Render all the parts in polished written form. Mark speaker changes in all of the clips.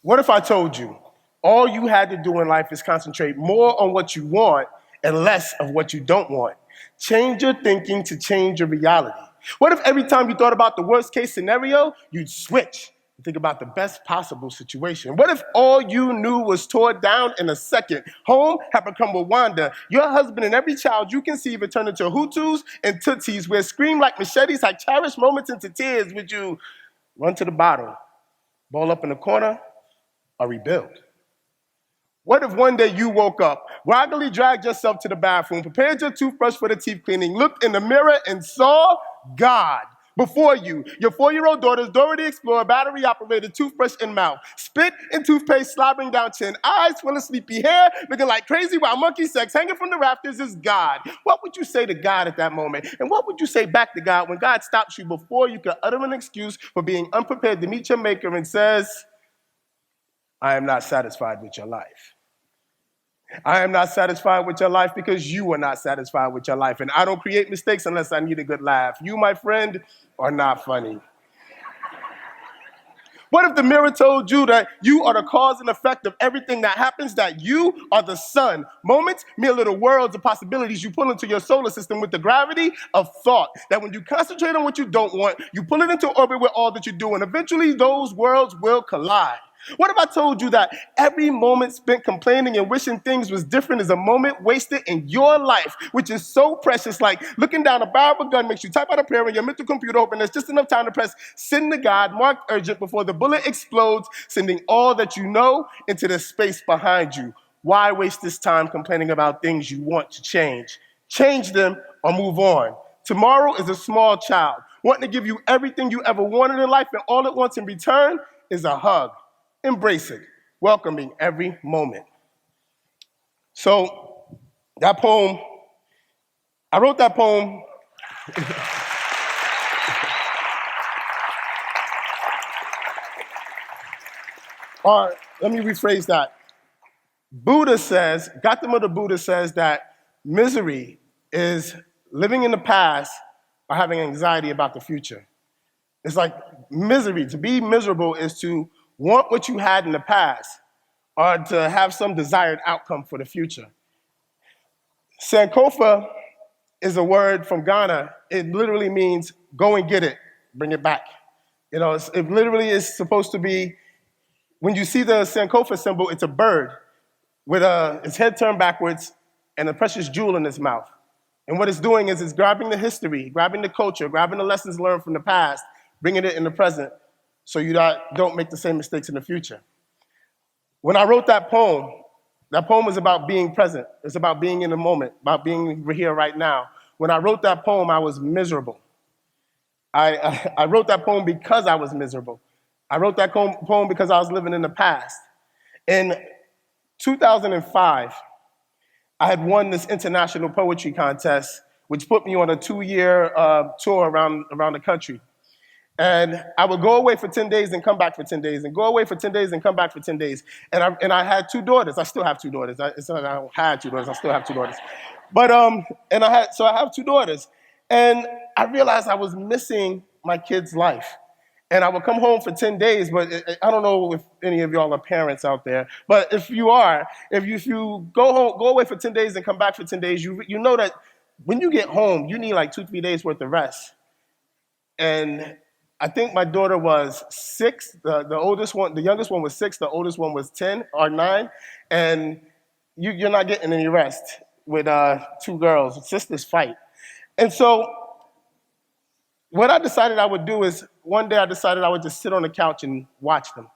Speaker 1: What if I told you all you had to do in life is concentrate more on what you want and less of what you don't want? Change your thinking to change your reality. What if every time you thought about the worst case scenario, you'd switch and think about the best possible situation? What if all you knew was torn down in a second? Home had become Rwanda. Your husband and every child you conceive had turned into Hutus and Tutsis, where scream like machetes had cherished moments into tears. Would you run to the bottle, ball up in the corner, or rebuild? What if one day you woke up, groggily dragged yourself to the bathroom, prepared your toothbrush for the teeth cleaning, looked in the mirror and saw God before you? Your 4-year-old daughter's Dora the Explorer, battery-operated toothbrush in mouth, spit and toothpaste slobbering down chin, eyes full of sleepy hair, looking like crazy wild monkey sex hanging from the rafters is God. What would you say to God at that moment? And what would you say back to God when God stops you before you could utter an excuse for being unprepared to meet your maker and says, I am not satisfied with your life. I am not satisfied with your life because you are not satisfied with your life. And I don't create mistakes unless I need a good laugh. You, my friend, are not funny. What if the mirror told you that you are the cause and effect of everything that happens, that you are the sun? Moments, mere little worlds of possibilities you pull into your solar system with the gravity of thought. That when you concentrate on what you don't want, you pull it into orbit with all that you do, and eventually those worlds will collide. What if I told you that every moment spent complaining and wishing things was different is a moment wasted in your life, which is so precious, like looking down a barrel of a gun makes you type out a prayer in your mental computer hoping there's just enough time to press send to God, marked urgent before the bullet explodes, sending all that you know into the space behind you. Why waste this time complaining about things you want to change? Change them or move on. Tomorrow is a small child, wanting to give you everything you ever wanted in life, and all it wants in return is a hug. Embrace it, welcoming every moment. So that poem, I wrote that poem. Or let me rephrase that. Buddha says, Gautama Buddha says that misery is living in the past or having anxiety about the future. It's like misery. To be miserable is to want what you had in the past or to have some desired outcome for the future. Sankofa is a word from Ghana. It literally means go and get it, bring it back. You know, it literally is supposed to be, when you see the Sankofa symbol, it's a bird with its head turned backwards and a precious jewel in its mouth. And what it's doing is it's grabbing the history, grabbing the culture, grabbing the lessons learned from the past, bringing it in the present, so you don't make the same mistakes in the future. When I wrote that poem is about being present. It's about being in the moment, about being here right now. When I wrote that poem, I was miserable. I wrote that poem because I was miserable. I wrote that poem because I was living in the past. In 2005, I had won this international poetry contest, which put me on a 2-year tour around the country. And I would go away for 10 days and come back for 10 days, and go away for 10 days and come back for 10 days. And I had 2 daughters. I still have 2 daughters. It's not that I had 2 daughters. I still have 2 daughters. But I have 2 daughters. And I realized I was missing my kid's life. And I would come home for 10 days, but I don't know if any of y'all are parents out there, but if you are, if you go away for 10 days and come back for 10 days, you know that when you get home, you need like 2-3 days worth of rest. And I think my daughter was 6. The oldest one, the youngest one was 6. The oldest one was 10 or 9. And you're not getting any rest with 2 girls. Sisters fight. And so what I decided I would do is one day I decided I would just sit on the couch and watch them.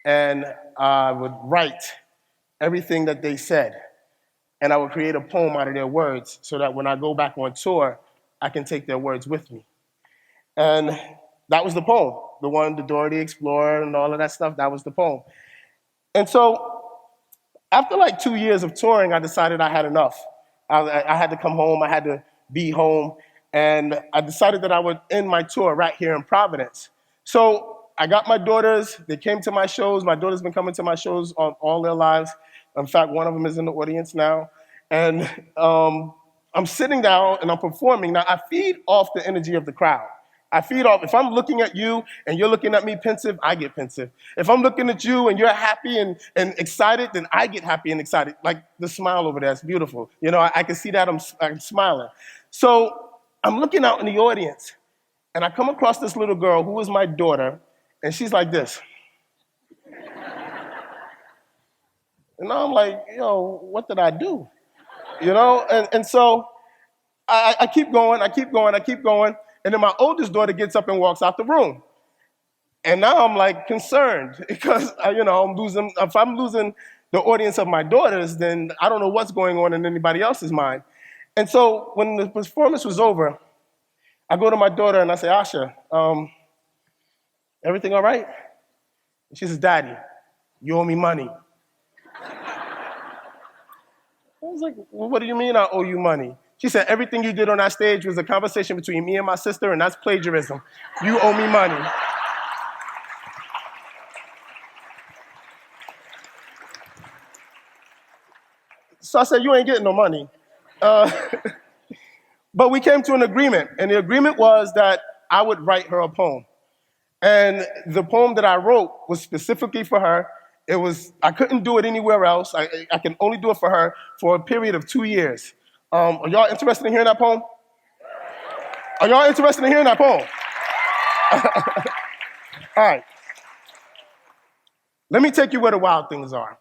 Speaker 1: And I would write everything that they said. And I would create a poem out of their words so that when I go back on tour, I can take their words with me. And that was the poem. The one, the Dora the Explorer and all of that stuff, that was the poem. And so after like 2 years of touring, I decided I had enough. I had to come home. I had to be home. And I decided that I would end my tour right here in Providence. So I got my daughters. They came to my shows. My daughter's been coming to my shows all their lives. In fact, one of them is in the audience now. And I'm sitting down and I'm performing. Now, I feed off the energy of the crowd. I feed off. If I'm looking at you and you're looking at me pensive, I get pensive. If I'm looking at you and you're happy and excited, then I get happy and excited. Like the smile over there, it's beautiful. I can see that I'm smiling. So I'm looking out in the audience, and I come across this little girl who is my daughter, and she's like this. And now I'm like, what did I do? And so I keep going, and then my oldest daughter gets up and walks out the room. And now I'm like concerned because, I'm losing, if I'm losing the audience of my daughters, then I don't know what's going on in anybody else's mind. And so when the performance was over, I go to my daughter and I say, Asha, everything all right? And she says, Daddy, you owe me money. I was like, well, what do you mean I owe you money? She said, everything you did on that stage was a conversation between me and my sister, and that's plagiarism. You owe me money. So I said, you ain't getting no money. But we came to an agreement, and the agreement was that I would write her a poem. And the poem that I wrote was specifically for her. I couldn't do it anywhere else. I can only do it for her for a period of 2 years. Are y'all interested in hearing that poem? Are y'all interested in hearing that poem? All right. Let me take you where the wild things are.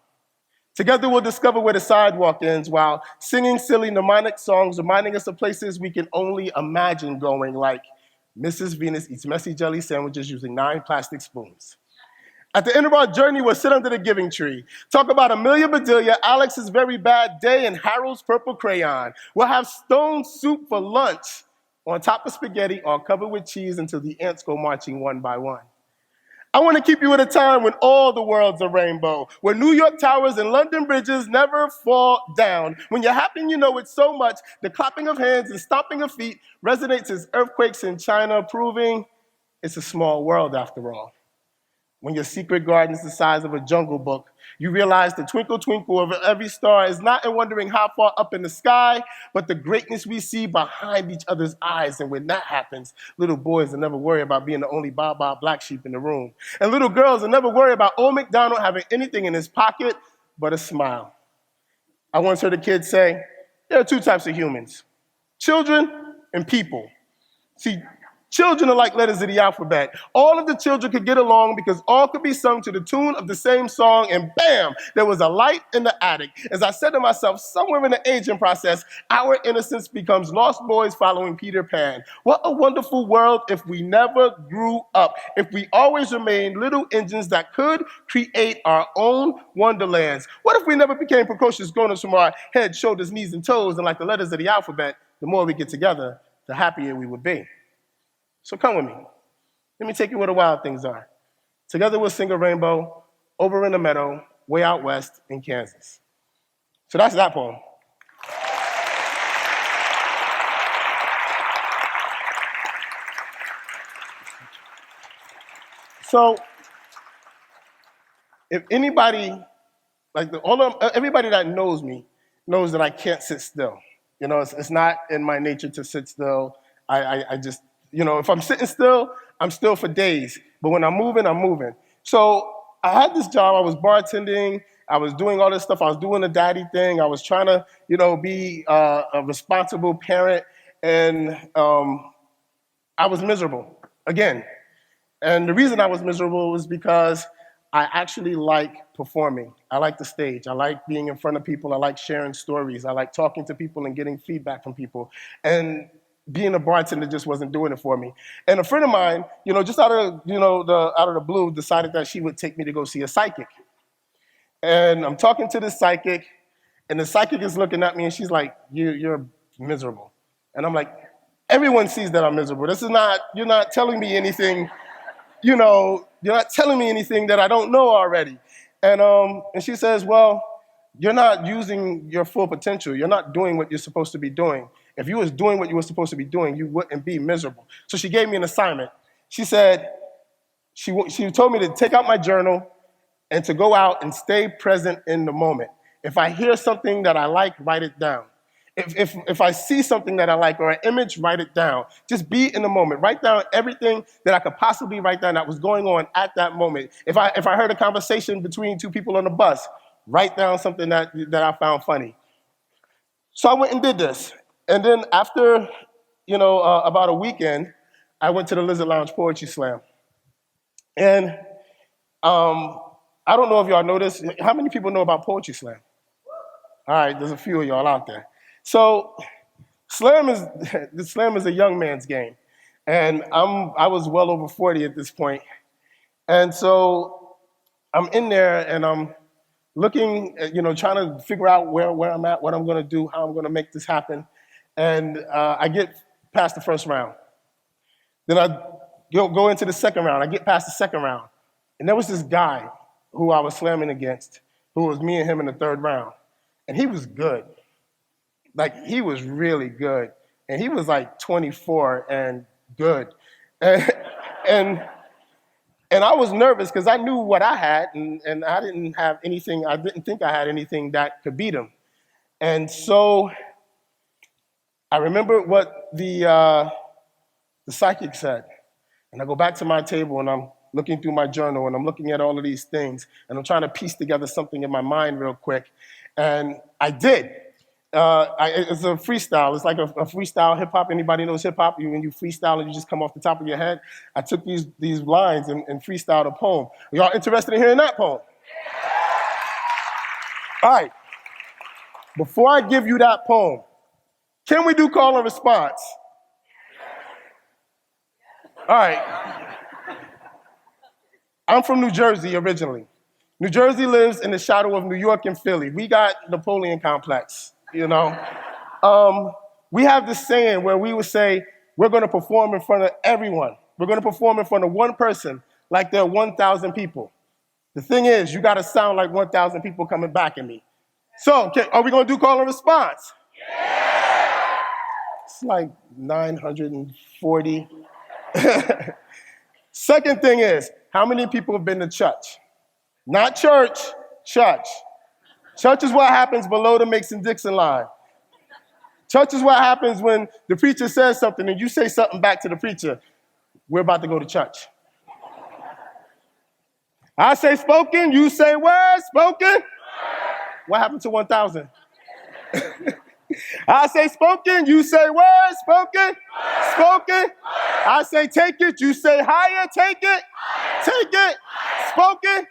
Speaker 1: Together we'll discover where the sidewalk ends while singing silly mnemonic songs reminding us of places we can only imagine going, like Mrs. Venus eats messy jelly sandwiches using 9 plastic spoons. At the end of our journey, we'll sit under the giving tree, talk about Amelia Bedelia, Alex's very bad day, and Harold's purple crayon. We'll have stone soup for lunch on top of spaghetti, all covered with cheese until the ants go marching one by one. I want to keep you at a time when all the world's a rainbow, where New York towers and London bridges never fall down. When you're happy, you know it so much, the clapping of hands and stomping of feet resonates as earthquakes in China, proving it's a small world after all. When your secret garden is the size of a jungle book, you realize the twinkle twinkle of every star is not in wondering how far up in the sky, but the greatness we see behind each other's eyes. And when that happens, little boys will never worry about being the only Baa black sheep in the room. And little girls will never worry about old MacDonald having anything in his pocket but a smile. I once heard a kid say, there are 2 types of humans, children and people. See, children are like letters of the alphabet. All of the children could get along because all could be sung to the tune of the same song, and bam, there was a light in the attic. As I said to myself, somewhere in the aging process, our innocence becomes lost boys following Peter Pan. What a wonderful world if we never grew up, if we always remained little engines that could create our own wonderlands. What if we never became precocious grown-ups from our heads, shoulders, knees, and toes, and like the letters of the alphabet, the more we get together, the happier we would be. So come with me. Let me take you where the wild things are. Together we'll sing a rainbow over in the meadow, way out west in Kansas. So that's that poem. So if anybody, everybody that knows me knows that I can't sit still. It's not in my nature to sit still. I just, if I'm sitting still, I'm still for days. But when I'm moving, I'm moving. So I had this job. I was bartending. I was doing all this stuff. I was doing the daddy thing. I was trying to, be a responsible parent. And I was miserable, again. And the reason I was miserable was because I actually like performing. I like the stage. I like being in front of people. I like sharing stories. I like talking to people and getting feedback from people. And being a bartender just wasn't doing it for me. And a friend of mine, just out of the blue, decided that she would take me to go see a psychic. And I'm talking to this psychic, and the psychic is looking at me, and she's like, "You're miserable." And I'm like, "Everyone sees that I'm miserable. You're not telling me anything, you're not telling me anything that I don't know already." And she says, "Well, you're not using your full potential. You're not doing what you're supposed to be doing. If you was doing what you were supposed to be doing, you wouldn't be miserable." So she gave me an assignment. She said, she told me to take out my journal and to go out and stay present in the moment. If I hear something that I like, write it down. If I see something that I like or an image, write it down. Just be in the moment. Write down everything that I could possibly write down that was going on at that moment. If I heard a conversation between two people on the bus, write down something that I found funny. So I went and did this. And then after, about a weekend, I went to the Lizard Lounge Poetry Slam. And I don't know if y'all know this. How many people know about Poetry Slam? All right, there's a few of y'all out there. So the slam is a young man's game. And I was well over 40 at this point. And so I'm in there and I'm looking, trying to figure out where I'm at, what I'm going to do, how I'm going to make this happen. And I get past the first round. Then I go into the second round. I get past the second round. And there was this guy who I was slamming against, who was me and him in the third round. And he was good. Like, he was really good. And he was like 24 and good. And I was nervous because I knew what I had, and I didn't have anything, I didn't think I had anything that could beat him. And so I remember what the psychic said. And I go back to my table and I'm looking through my journal and I'm looking at all of these things and I'm trying to piece together something in my mind real quick. And I did. It's a freestyle. It's like a freestyle hip hop. Anybody knows hip hop? When you freestyle and you just come off the top of your head. I took these lines and freestyled a poem. Are y'all interested in hearing that poem? All right. Before I give you that poem, can we do call and response? All right. I'm from New Jersey originally. New Jersey lives in the shadow of New York and Philly. We got Napoleon complex, We have this saying where we would say, we're going to perform in front of everyone. We're going to perform in front of one person like there are 1,000 people. The thing is, you got to sound like 1,000 people coming back at me. So, are we going to do call and response? Yeah! It's like 940. Second thing is, how many people have been to church? Not church, church. Church is what happens below the Mason-Dixon line. Church is what happens when the preacher says something and you say something back to the preacher. We're about to go to church. I say spoken, you say word, spoken. What happened to 1,000? I say spoken, you say word, spoken, spoken. I say take it, you say higher, take it, take it, spoken,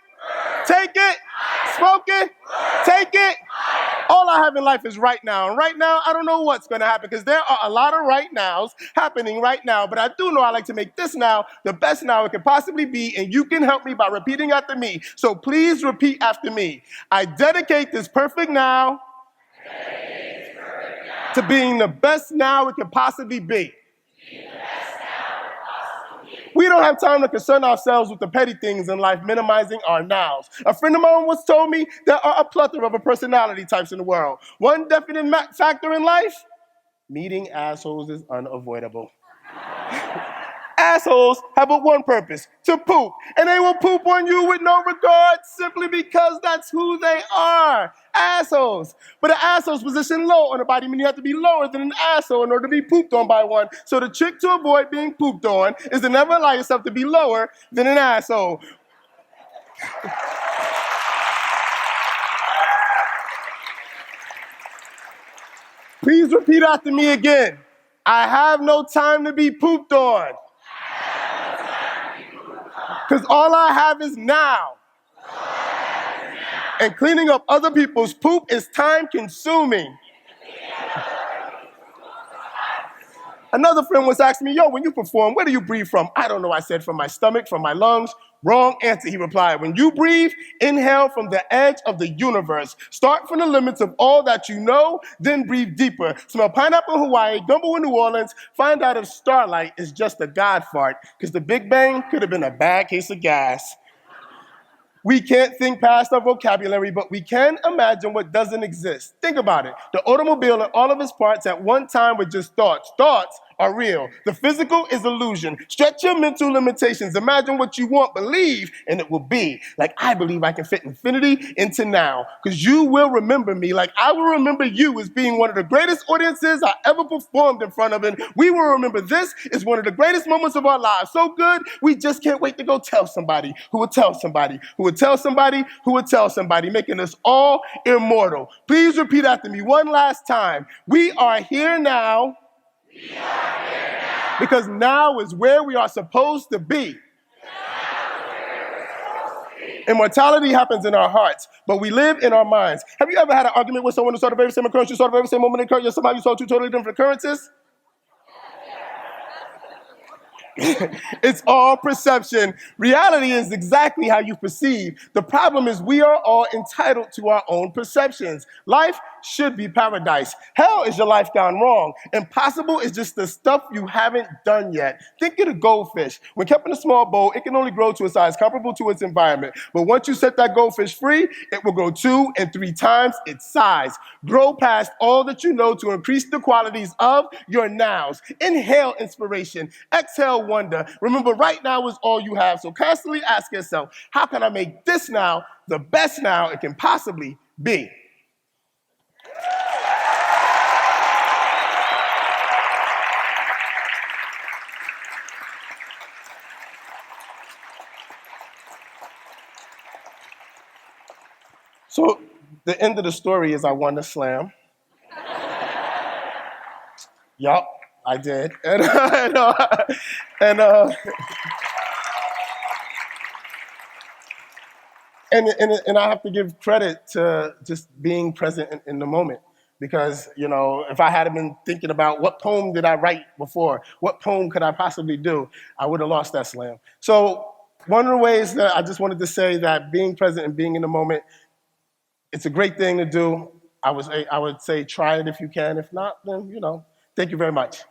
Speaker 1: take it, spoken, take it. All I have in life is right now. And right now, I don't know what's going to happen because there are a lot of right nows happening right now. But I do know I like to make this now the best now it could possibly be. And you can help me by repeating after me. So please repeat after me. I dedicate this perfect now to being the best now it can possibly be. We don't have time to concern ourselves with the petty things in life, minimizing our nows. A friend of mine once told me there are a plethora of personality types in the world. One definite factor in life, meeting assholes is unavoidable. Assholes have but one purpose, to poop. And they will poop on you with no regard simply because that's who they are. Assholes. But an asshole's position low on the body means you have to be lower than an asshole in order to be pooped on by one. So the trick to avoid being pooped on is to never allow yourself to be lower than an asshole. Please repeat after me again. I have no time to be pooped on. Because all I have is now. And cleaning up other people's poop is time consuming. Another friend once asked me, when you perform, where do you breathe from? I don't know, I said, from my stomach, from my lungs. Wrong answer, he replied. When you breathe, inhale from the edge of the universe. Start from the limits of all that you know, then breathe deeper. Smell pineapple in Hawaii, gumbo in New Orleans. Find out if starlight is just a God fart, because the Big Bang could have been a bad case of gas. We can't think past our vocabulary, but we can imagine what doesn't exist. Think about it. The automobile and all of its parts at one time were just thoughts. Thoughts are real. The physical is illusion. Stretch your mental limitations. Imagine what you want, believe, and it will be. Like I believe I can fit infinity into now, because you will remember me like I will remember you as being one of the greatest audiences I ever performed in front of, and we will remember this as one of the greatest moments of our lives. So good, we just can't wait to go tell somebody who will tell somebody who will tell somebody who will tell somebody, making us all immortal. Please repeat after me one last time. We are here now. We are here now. Because now is where we are supposed to be. Immortality happens in our hearts, but we live in our minds. Have you ever had an argument with someone who saw the very same occurrence, you saw the very same moment occur, somehow you saw two totally different occurrences? It's all perception. Reality is exactly how you perceive. The problem is we are all entitled to our own perceptions. Life should be paradise. Hell is your life gone wrong. Impossible is just the stuff you haven't done yet. Think of the goldfish. When kept in a small bowl, it can only grow to a size comparable to its environment. But once you set that goldfish free, it will grow 2 and 3 times its size. Grow past all that you know to increase the qualities of your nows. Inhale inspiration. Exhale wonder. Remember, right now is all you have. So constantly ask yourself, how can I make this now the best now it can possibly be? So the end of the story is I won the slam. Yup, I did. And I have to give credit to just being present in the moment. Because, you know, if I had been thinking about what poem did I write before, what poem could I possibly do, I would have lost that slam. So one of the ways that I just wanted to say that being present and being in the moment, it's a great thing to do. I would say try it if you can. If not, then, you know, thank you very much.